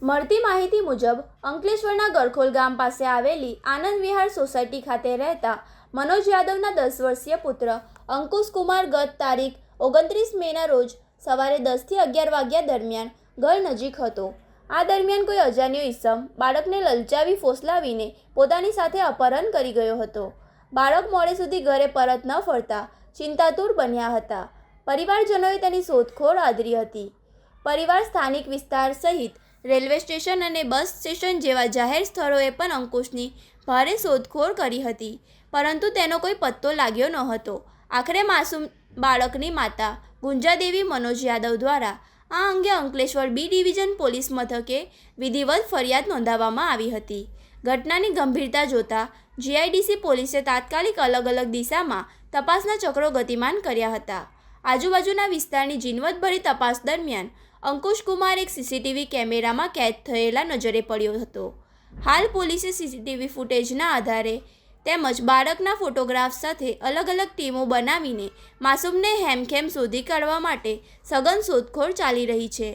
મળતી માહિતી મુજબ અંકલેશ્વરના ગરખોલ ગામ પાસે આવેલી આનંદ વિહાર સોસાયટી ખાતે રહેતા મનોજ યાદવના 10 વર્ષીય પુત્ર અંકુશ કુમાર ગત તારીખ 29 મેના રોજ સવારે 10 થી 11 વાગ્યા દરમિયાન ઘર નજીક હતો। આ દરમિયાન કોઈ અજાણ્યો ઈસમ બાળકને લલચાવી ફોસલાવીને પોતાની સાથે અપહરણ કરી ગયો હતો। બાળક મોડે સુધી ઘરે પરત ન ફરતા ચિંતાતુર બન્યા હતા। પરિવારજનોએ તેની શોધખોળ આદરી હતી। પરિવાર સ્થાનિક વિસ્તાર સહિત રેલવે સ્ટેશન અને બસ સ્ટેશન જેવા જાહેર સ્થળોએ પણ અંકુશની ભારે શોધખોળ કરી હતી, પરંતુ તેનો કોઈ પત્તો લાગ્યો ન હતો। આખરે માસૂમ બાળકની માતા ગુંજાદેવી મનોજ યાદવ દ્વારા આ અંગે અંકલેશ્વર બી ડિવિઝન પોલીસ મથકે વિધિવત ફરિયાદ નોંધાવવામાં આવી હતી। ઘટનાની ગંભીરતા જોતા જીઆઈડીસી પોલીસે તાત્કાલિક અલગ અલગ દિશામાં તપાસના ચક્રો ગતિમાન કર્યા હતા। આજુબાજુના વિસ્તારની ઝીણવટભરી તપાસ દરમિયાન અંકુશ કુમાર એક સીસીટીવી કેમેરામાં કેદ થયેલા નજરે પડ્યો હતો। હાલ પોલીસે સીસીટીવી ફૂટેજના આધારે તેમજ બાળકના ફોટોગ્રાફ્સ સાથે અલગ અલગ ટીમો બનાવીને માસૂમને હેમખેમ શોધી કાઢવા માટે સઘન શોધખોળ ચાલી રહી છે।